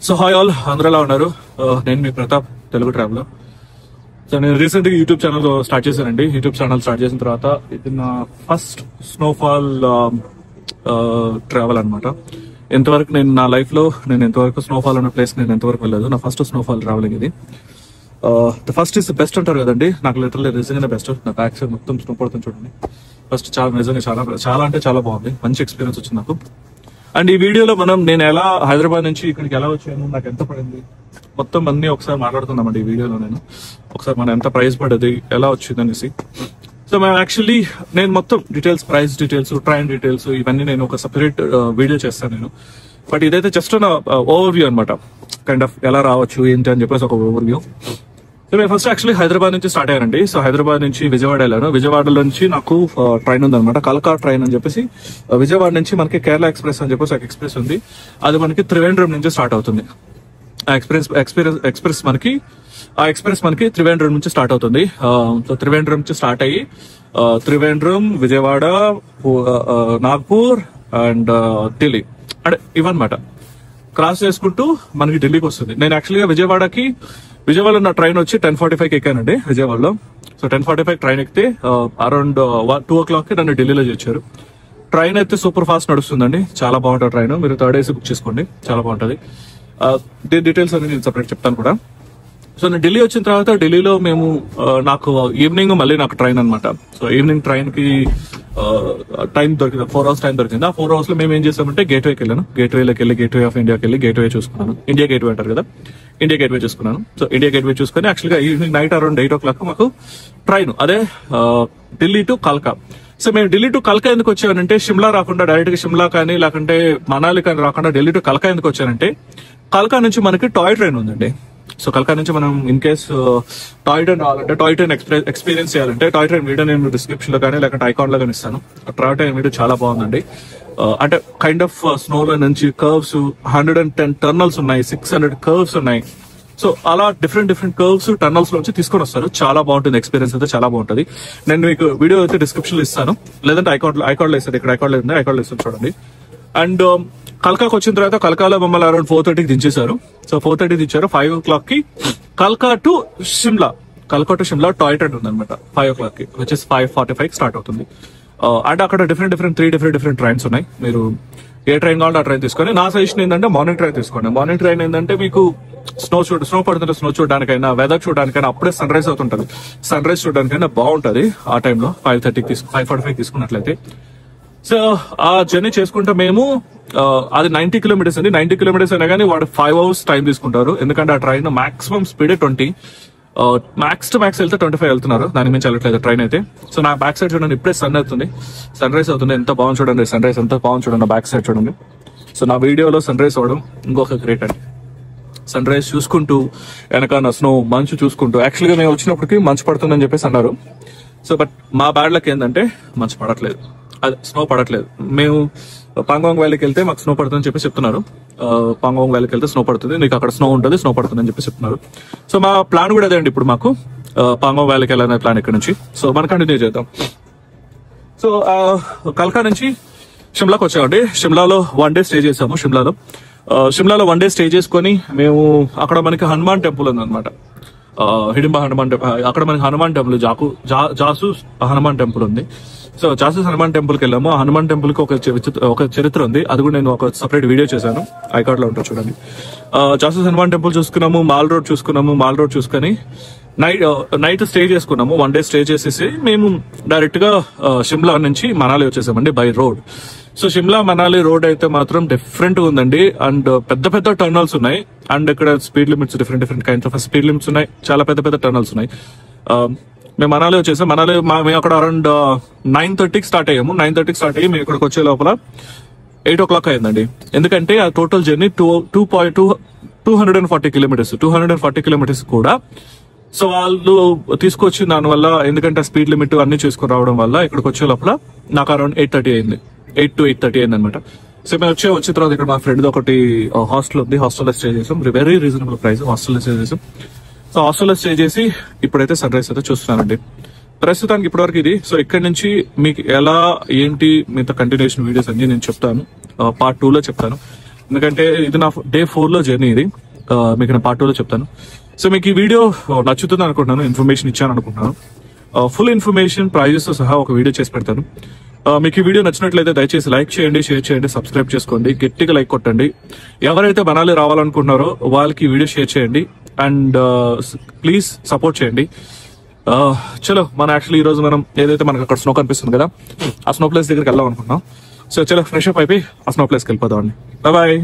So hi all, అందరూ ఎలా ఉన్నారు? నేను మీ ప్రతాప్, తెలుగు ట్రావెలర్. సో నేను రీసెంట్ గా యూట్యూబ్ ఛానల్ స్టార్ట్ చేశానండి. యూట్యూబ్ ఛానల్ స్టార్ట్ చేసిన తర్వాత ఇది నా ఫస్ట్ స్నోఫాల్ ట్రావెల్ అనమాట. ఎంతవరకు నేను నా లైఫ్ లో ఎంతవరకు స్నోఫాల్ ఉన్న ప్లేస్ నేను ఎంతవరకు వెళ్ళలేదు. నా ఫస్ట్ స్నోఫాల్ ట్రావెలింగ్ ఇది. ద ఫస్ట్ ఇస్ బెస్ట్ అంటారు కదండి. నాకు లిటరల్లీ నిజంగానే బెస్ట్. నా బ్యాక్ సైడ్ మొత్తం స్నో పడుతుంది చూడండి. ఫస్ట్ నిజంగా చాలా అంటే చాలా బాగుంది. మంచి ఎక్స్పీరియన్స్ వచ్చింది నాకు. అండ్ ఈ వీడియోలో నేను ఎలా హైదరాబాద్ నుంచి ఇక్కడికి ఎలా వచ్చాను, నాకు ఎంత పడింది, మొత్తం అన్ని ఒకసారి మాట్లాడుతున్నామండి ఈ వీడియోలో. ఒకసారి మనం ఎంత ప్రైస్ పడ్డది, ఎలా వచ్చింది అనేసి. సో నేను మొత్తం details, price details, train details ఇవన్నీ నేను ఒక సపరేట్ వీడియో చేస్తాను నేను. బట్ ఇదైతే జస్ట్ ఓవర్ వ్యూ అనమాట. కైండ్ ఆఫ్ ఎలా రావచ్చు ఏంటి అని చెప్పేసి ఒక ఓవర్ వ్యూ. సో నేను ఫస్ట్ యాక్చువల్లీ హైదరాబాద్ నుంచి స్టార్ట్ అయ్యానండి. సో హైదరాబాద్ నుంచి విజయవాడ వెళ్ళాను. విజయవాడలో నుంచి నాకు ట్రైన్ ఉందన్నమాట, కల్కా ట్రైన్ అని చెప్పేసి. విజయవాడ నుంచి మనకి కేరళ ఎక్స్ప్రెస్ అని చెప్పేసి ఒక ఎక్స్ప్రెస్ ఉంది. అది మనకి త్రివేంద్రం నుంచి స్టార్ట్ అవుతుంది. ఆ ఎక్స్ప్రెస్ మనకి త్రివేంద్రం నుంచి స్టార్ట్ అవుతుంది. సో త్రివేంద్రం నుంచి స్టార్ట్ అయ్యి త్రివేంద్రం, విజయవాడ, నాగ్పూర్ అండ్ ఢిల్లీ అంటే ఇవన్నమాట క్రాస్ చేసుకుంటూ మనకి ఢిల్లీకి వస్తుంది. నేను యాక్చువల్గా విజయవాడలో నా ట్రైన్ వచ్చి 10:45కి ఎక్కానండి విజయవాడలో. సో 10:45 ట్రైన్ ఎక్కితే అరౌండ్ 2 o'clock నన్ను ఢిల్లీలో చేర్చారు. ట్రైన్ అయితే సూపర్ ఫాస్ట్ నడుస్తుందండి, చాలా బాగుంటుంది ట్రైన్. మీరు 3rd AC బుక్ చేసుకోండి, చాలా బాగుంటుంది. డీటెయిల్స్ అనేది నేను సపరేట్ చెప్తాను కూడా. సో నేను ఢిల్లీ వచ్చిన తర్వాత ఢిల్లీలో నాకు ఈవినింగ్ మళ్ళీ నాకు ట్రైన్ అనమాట. సో ఈవినింగ్ ట్రైన్ కి టైం దొరికింది, 4 hours టైం దొరికింది. ఆ 4 hours లో మేము ఏం చేసామంటే గేట్వేకి వెళ్ళాను. గేట్వేలోకి వెళ్ళి గేట్వే ఆఫ్ ఇండియాకి వెళ్ళి గేట్వే చూసుకున్నాను. ఇండియా గేట్వే అంటారు కదా, ఇండియా గేట్వే చూసుకున్నాను. సో ఇండియా గేట్వే చూసుకుని యాక్చువల్గా ఈవినింగ్ నైట్ అరౌండ్ 8 o'clock మాకు ట్రైన్, అదే ఢిల్లీ టు కల్కా. సో మేము ఢిల్లీ టు కల్కా ఎందుకు వచ్చానంటే, షిమ్లా రాకుండా డైరెక్ట్ గా షిమ్లా కానీ లేకుంటే మనాలి కానీ రాకుండా ఢిల్లీ టు కల్కా ఎందుకు వచ్చానంటే, కల్కా నుంచి మనకి టాయ్ ట్రైన్ ఉందండి. సో కల్కా నుంచి మనం ఇన్ కేస్ టాయ్ ట్రైన్ రావాలంటే, టాయ్ ట్రైన్ ఎక్స్పీరియన్స్ చేయాలంటే, టాయ్ ట్రైన్ వీడియో నేను డిస్క్రిప్షన్ లో కానీ లేకుంటే ఐకాన్ లో కానీ ఇస్తాను. టాయ్ ట్రైన్ వీడియో చాలా బాగుందండి. అంటే కైండ్ ఆఫ్ స్నోలో నుంచి కర్వ్స్, 110 టర్నల్స్ ఉన్నాయి, 600 కర్వ్స్ ఉన్నాయి. సో అలా డిఫరెంట్ కర్వ్స్, టర్నల్స్ నుంచి తీసుకొని వస్తారు. చాలా బాగుంటుంది ఎక్స్పీరియన్స్, అయితే చాలా బాగుంటుంది. నేను మీకు వీడియో అయితే డిస్క్రిప్షన్ లో ఇస్తాను, లేదంటే ఐకాన్ లో ఇస్తాను. ఇక్కడ ఐకాన్ లో ఇస్తాను చూడండి. అండ్ కల్కాకి వచ్చిన తర్వాత కల్కాలో మమ్మల్ని అరౌండ్ 4:30కి దించేశారు. సో 4:30 దించారు. 5 o'clock కి కల్కా టు షిమ్లా టాయ్ ట్రైన్ ఉందన్నమాట. 5 o'clock కి, విచ్ ఇస్ 5:45 స్టార్ట్ అవుతుంది. అంటే అక్కడ త్రీ డిఫరెంట్ ట్రైన్స్ ఉన్నాయి. మీరు ఏ ట్రైన్ కావాలంటే ఆ ట్రైన్ తీసుకొని, నా సజెషన్ ఏంటంటే మార్నింగ్ ట్రైన్ తీసుకోండి. మార్నింగ్ ట్రైన్ ఏంటంటే మీకు స్నో పడుతుంటే స్నో చూడడానికైనా, వెదర్ చూడడానికైనా, అప్పుడే సన్ రైజ్ అవుతుంటది, సన్ రైజ్ చూడడానికైనా బాగుంటది ఆ టైంలో. 5:45 తీసుకున్నట్లయితే. సో ఆ జర్నీ చేసుకుంటే మేము అది 90 kilometers అండి. 90 kilometers అయినా కానీ వాడు 5 hours టైం తీసుకుంటారు. ఎందుకంటే ఆ ట్రైన్ మాక్సిమం స్పీడే 20, మ్యాక్స్ టు మ్యాక్స్ వెళ్తే 25 వెళ్తున్నారు. దాని మించి వెళ్ళట్లేదు ట్రైన్ అయితే. సో నా బ్యాక్ సైడ్ చూడండి, ఇప్పుడే సన్ రైజ్ అవుతుంది. ఎంత బాగుంది చూడండి, సన్ రైజ్ ఎంత బాగుంది చూడండి. బ్యాక్ సైడ్ చూడండి. సో నా వీడియోలో సన్ రైజ్ అవడం ఇంకొక గ్రేట్ అండి. సన్ రైజ్ చూసుకుంటూ వెనక స్నో, మంచు చూసుకుంటూ. యాక్చువల్గా మేము వచ్చినప్పటికీ మంచు పడుతుందని చెప్పేసి అన్నారు. సో బట్ మా బ్యాడ్ లక్ ఏంటంటే మంచు పడట్లేదు, అదే స్నో పడట్లేదు. మేము పాంగాంగ్ వ్యాలీకి వెళ్తే మాకు స్నో పడుతుందని చెప్పి చెప్తున్నారు. పాంగాంగ్ వ్యాలీకి వెళ్తే స్నో పడుతుంది, నీకు అక్కడ స్నో ఉంటుంది, స్నో పడుతుంది అని చెప్పి చెప్తున్నారు. సో మా ప్లాన్ కూడా అదే అండి. ఇప్పుడు మాకు పాంగాంగ్ వ్యాలీకి వెళ్ళాలనే ప్లాన్ ఇక్కడ నుంచి. సో మనం కంటిన్యూ చేద్దాం. సో కల్కా నుంచి షిమ్లాకి వచ్చామండి. షిమ్లాలో 1 day స్టే చేసాము. షిమ్లాలో 1 day స్టే చేసుకొని మేము అక్కడ మనకి హనుమాన్ టెంపుల్ ఉందన్నమాట. హిడింబా హనుమాన్ టెంపుల్, అక్కడ మనకి హనుమాన్ టెంపుల్, జాసు హనుమాన్ టెంపుల్ ఉంది. సో జాసూస్ హనుమాన్ టెంపుల్ కి వెళ్ళాము. ఆ హనుమాన్ టెంపుల్ కి ఒక చరిత్ర ఉంది. అది కూడా నేను ఒక సపరేట్ వీడియో చేశాను, ఐకార్డ్ లో ఉంటుంది చూడండి. జాసూస్ హనుమాన్ టెంపుల్ చూసుకున్నాము. మాల్ రోడ్ చూసుకొని నైట్ స్టే చేసుకున్నాము. 1 day స్టే చేసేసి మేము డైరెక్ట్ గా షిమ్లా నుంచి మనాలి వచ్చేసామండి by road. So Shimla Manali road అయితే మాత్రం డిఫరెంట్ గా ఉందండి. అండ్ పెద్ద టర్నల్స్ ఉన్నాయి. అండ్ ఇక్కడ speed limits, different kinds of speed limits ఉన్నాయి. చాలా పెద్ద టర్నల్స్ ఉన్నాయి. మేము మనాలి వచ్చేసాం. మేము అక్కడ అరౌండ్ 9:30కి స్టార్ట్ అయ్యాము. 9:30కి స్టార్ట్ అయ్యి మేము ఇక్కడికి వచ్చే లోపల 8 o'clock అయిందండి. ఎందుకంటే ఆ టోటల్ జర్నీ 240 kilometers. 240 kilometers కూడా. సో వాళ్ళు తీసుకొచ్చి దానివల్ల, ఎందుకంటే స్పీడ్ లిమిట్ అన్ని చేసుకుని రావడం వల్ల ఇక్కడికి వచ్చే లోపల నాకు అరౌండ్ 8:30 అయింది. 8 to 8:30 అయింది అనమాట. సో మేము వచ్చిన తర్వాత ఇక్కడ మా ఫ్రెండ్ ఒకటి హాస్టల్ ఉంది. హాస్టల్లో స్టే చేసాం. వెరీ రీజనబుల్ ప్రైస్ హాస్టల్లో స్టే చేసాం. సో హాస్టల్లో స్టే చేసి ఇప్పుడైతే సన్ రైజ్ అయితే చూస్తున్నానండి. ప్రస్తుతానికి ఇప్పటివరకు ఇది. సో ఇక్కడ నుంచి మీకు ఎలా ఏంటి మిగతా కంటిన్యూషన్ వీడియోస్ అన్ని నేను చెప్తాను, part 2లో చెప్తాను. ఎందుకంటే ఇది నా డే 4 లో జర్నీ. ఇది మీకు నేను పార్ట్ 2 లో చెప్తాను. సో మీకు ఈ వీడియో నచ్చుతుంది అనుకుంటున్నాను, ఇన్ఫర్మేషన్ ఇచ్చాను అనుకుంటున్నాను. ఫుల్ ఇన్ఫర్మేషన్ ప్రైజెస్ తో సహా ఒక వీడియో చేసి పెడతాను. మీకు ఈ వీడియో నచ్చినట్లయితే దయచేసి లైక్ చేయండి, షేర్ చేయండి, సబ్స్క్రైబ్ చేసుకోండి, గట్టిగా లైక్ కొట్టండి. ఎవరైతే మనాలి రావాలనుకుంటున్నారో వాళ్ళకి ఈ వీడియో షేర్ చేయండి అండ్ ప్లీజ్ సపోర్ట్ చేయండి. చలో యాక్చువల్లీ ఈ రోజు మనం ఏదైతే మనకు అక్కడ స్నో కనిపిస్తుంది కదా, ఆ స్నో ప్లేస్ దగ్గరికి వెళ్దాం అనుకున్నాం. సో చలో ఫ్రెష్ అప్ అయిపోయి ఆ స్నో ప్లేస్కి వెళ్ళిపోదాం అండి. బాయ్.